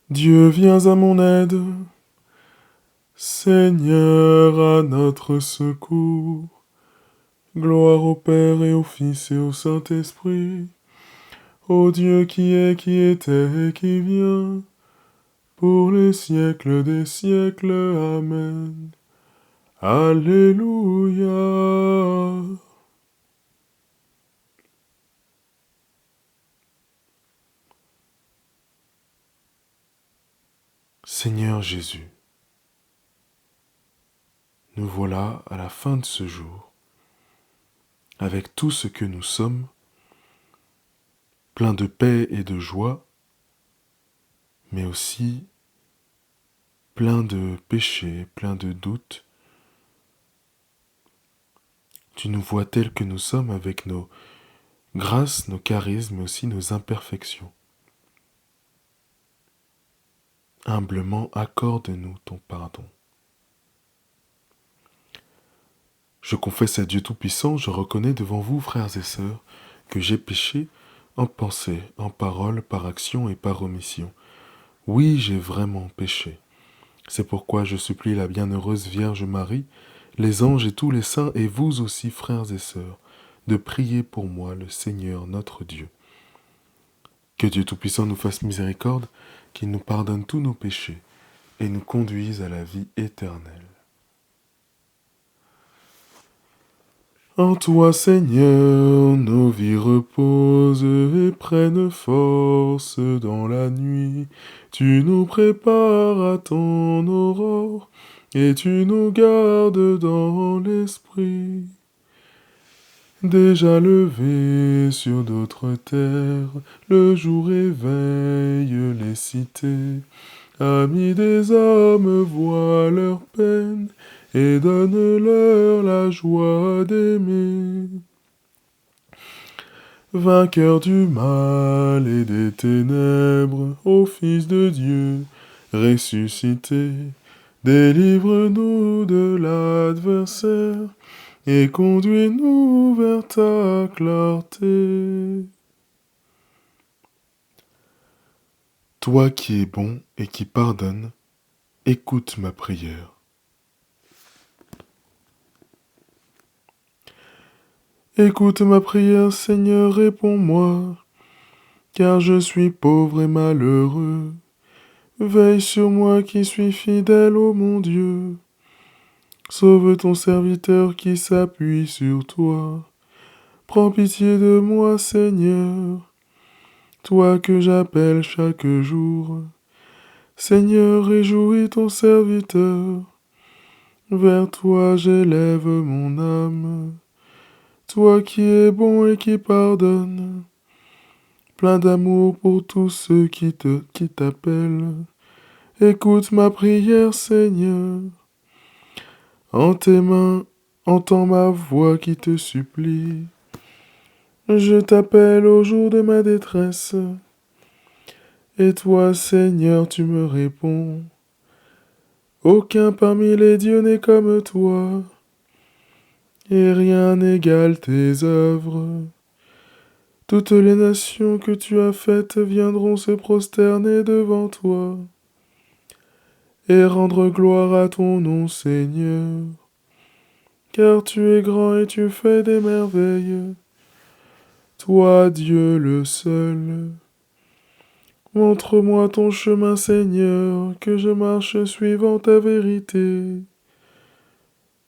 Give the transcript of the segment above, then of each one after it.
Dieu, viens à mon aide. Seigneur, à notre secours. Gloire au Père et au Fils et au Saint-Esprit. Ô Dieu qui était et qui vient, pour les siècles des siècles. Amen. Alléluia. Seigneur Jésus, nous voilà à la fin de ce jour, avec tout ce que nous sommes, plein de paix et de joie, mais aussi plein de péchés, plein de doutes. Tu nous vois tels que nous sommes avec nos grâces, nos charismes, mais aussi nos imperfections. Humblement, accorde-nous ton pardon. Je confesse à Dieu Tout-Puissant, je reconnais devant vous, frères et sœurs, que j'ai péché en pensée, en parole, par action et par omission. Oui, j'ai vraiment péché. C'est pourquoi je supplie la bienheureuse Vierge Marie, les anges et tous les saints, et vous aussi, frères et sœurs, de prier pour moi le Seigneur notre Dieu. Que Dieu Tout-Puissant nous fasse miséricorde, qu'il nous pardonne tous nos péchés et nous conduise à la vie éternelle. En toi, Seigneur, nos vies reposent et prennent force dans la nuit. Tu nous prépares à ton aurore et tu nous gardes dans l'esprit. Déjà levé sur d'autres terres, le jour éveille les cités. Amis des hommes, vois leur peine et donne-leur la joie d'aimer. Vainqueur du mal et des ténèbres, ô Fils de Dieu, ressuscité, délivre-nous de l'adversaire et conduis-nous vers ta clarté. Toi qui es bon et qui pardonnes, écoute ma prière. Écoute ma prière, Seigneur, réponds-moi, car je suis pauvre et malheureux. Veille sur moi qui suis fidèle, ô mon Dieu. Sauve ton serviteur qui s'appuie sur toi. Prends pitié de moi, Seigneur, toi que j'appelle chaque jour. Seigneur, réjouis ton serviteur. Vers toi j'élève mon âme. Toi qui es bon et qui pardonne, plein d'amour pour tous ceux qui t'appellent. Écoute ma prière, Seigneur. En tes mains, entends ma voix qui te supplie. Je t'appelle au jour de ma détresse. Et toi, Seigneur, tu me réponds. Aucun parmi les dieux n'est comme toi, et rien n'égale tes œuvres. Toutes les nations que tu as faites viendront se prosterner devant toi, et rendre gloire à ton nom, Seigneur. Car tu es grand et tu fais des merveilles, toi, Dieu le seul. Montre-moi ton chemin, Seigneur, que je marche suivant ta vérité.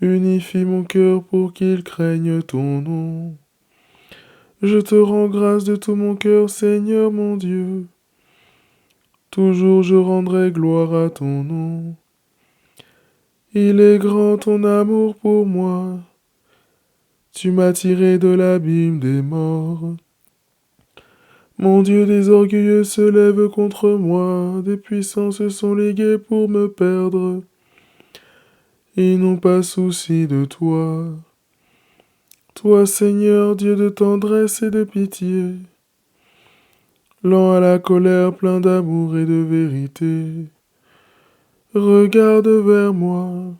Unifie mon cœur pour qu'il craigne ton nom. Je te rends grâce de tout mon cœur, Seigneur mon Dieu. Toujours je rendrai gloire à ton nom. Il est grand ton amour pour moi. Tu m'as tiré de l'abîme des morts. Mon Dieu, des orgueilleux se lèvent contre moi, des puissants se sont ligués pour me perdre. Ils n'ont pas souci de toi. Toi, Seigneur, Dieu de tendresse et de pitié, lent à la colère, plein d'amour et de vérité, regarde vers moi,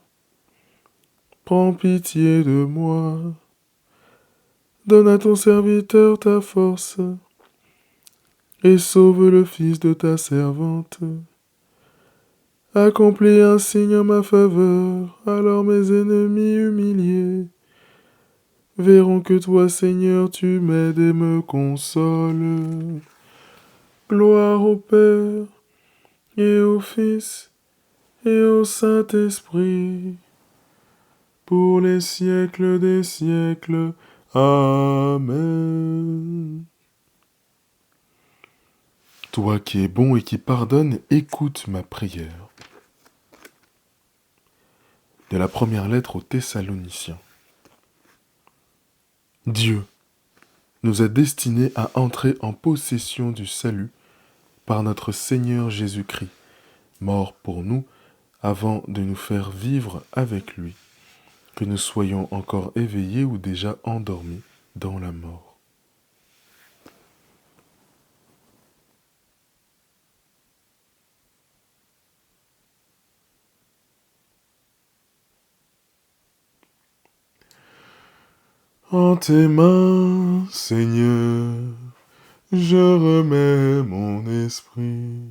prends pitié de moi, donne à ton serviteur ta force, et sauve le fils de ta servante. Accomplis un signe en ma faveur, alors mes ennemis humiliés verront que toi, Seigneur, tu m'aides et me consoles. Gloire au Père et au Fils et au Saint-Esprit, pour les siècles des siècles. Amen. Toi qui es bon et qui pardonnes, écoute ma prière. De la première lettre aux Thessaloniciens. Dieu nous a destinés à entrer en possession du salut par notre Seigneur Jésus-Christ, mort pour nous avant de nous faire vivre avec lui, que nous soyons encore éveillés ou déjà endormis dans la mort. En tes mains, Seigneur, je remets mon esprit.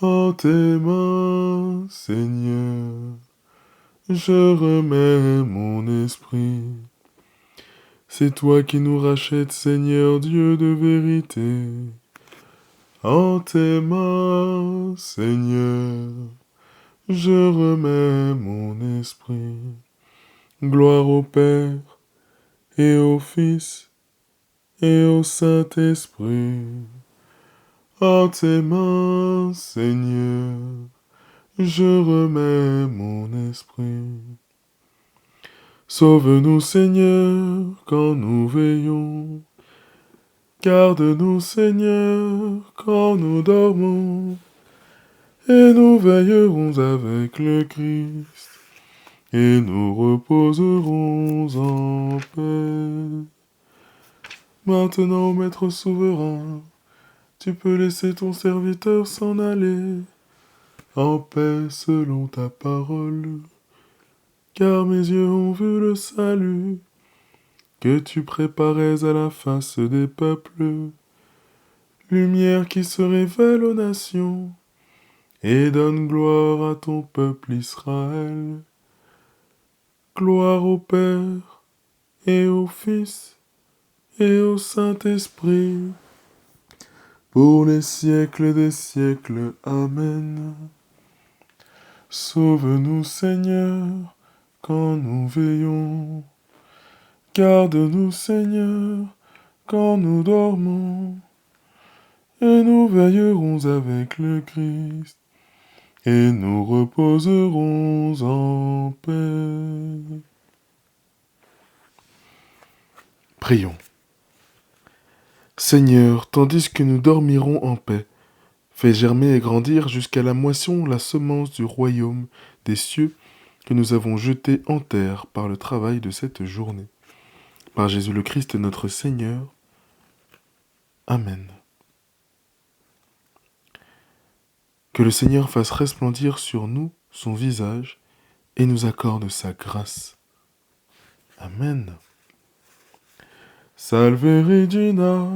En tes mains, Seigneur, je remets mon esprit. C'est toi qui nous rachètes, Seigneur Dieu de vérité. En tes mains, Seigneur, je remets mon esprit. Gloire au Père et au Fils et au Saint-Esprit. En tes mains, Seigneur, je remets mon esprit. Sauve-nous, Seigneur, quand nous veillons. Garde-nous, Seigneur, quand nous dormons. Et nous veillerons avec le Christ, et nous reposerons en paix. Maintenant, Maître souverain, tu peux laisser ton serviteur s'en aller, en paix selon ta parole, car mes yeux ont vu le salut que tu préparais à la face des peuples, lumière qui se révèle aux nations, et donne gloire à ton peuple Israël. Gloire au Père, et au Fils, et au Saint-Esprit, pour les siècles des siècles. Amen. Sauve-nous, Seigneur, quand nous veillons. Garde-nous, Seigneur, quand nous dormons. Et nous veillerons avec le Christ, et nous reposerons en paix. Prions. Seigneur, tandis que nous dormirons en paix, fais germer et grandir jusqu'à la moisson la semence du royaume des cieux que nous avons jetée en terre par le travail de cette journée. Par Jésus le Christ notre Seigneur. Amen. Que le Seigneur fasse resplendir sur nous son visage et nous accorde sa grâce. Amen. Salve Regina,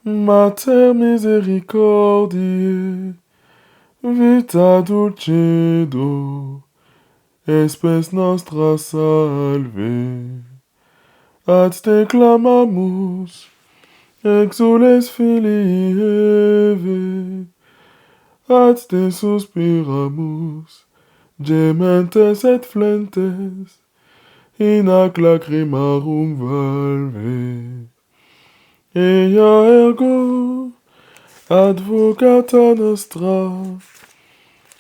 Mater misericordiae, vita dulcedo, espes nostra salve. Ad te clamamus, exules filii Eve, ad te suspiramus, gementes et flentes, in ac lacrimarum valve. Ea ergo, advocata nostra,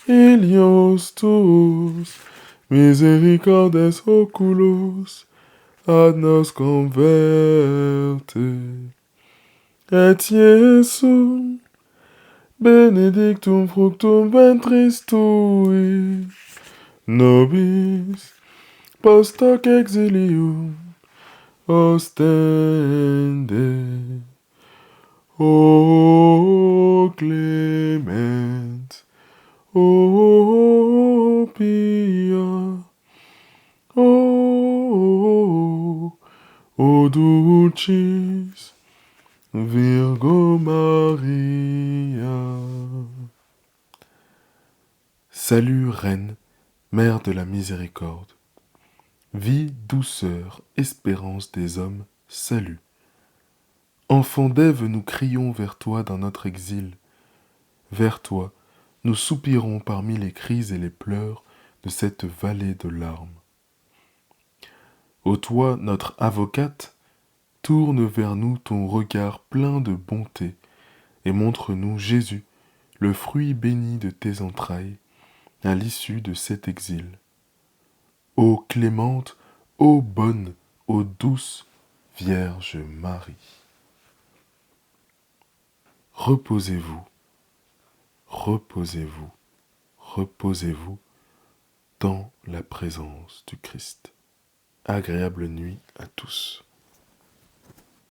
ilios tuus, misericordes oculos, ad nos converte. Et Iesum, benedictum fructum ventris tui, nobis post hoc exilium ostende. O clement, o pia, o dulcis Virgo Maria. Salut, Reine, Mère de la miséricorde. Vie, douceur, espérance des hommes, salut. Enfant d'Ève, nous crions vers toi dans notre exil. Vers toi, nous soupirons parmi les cris et les pleurs de cette vallée de larmes. Ô toi, notre avocate, tourne vers nous ton regard plein de bonté et montre-nous Jésus, le fruit béni de tes entrailles, à l'issue de cet exil. Ô clémente, ô bonne, ô douce Vierge Marie. Reposez-vous, reposez-vous, reposez-vous dans la présence du Christ. Agréable nuit à tous.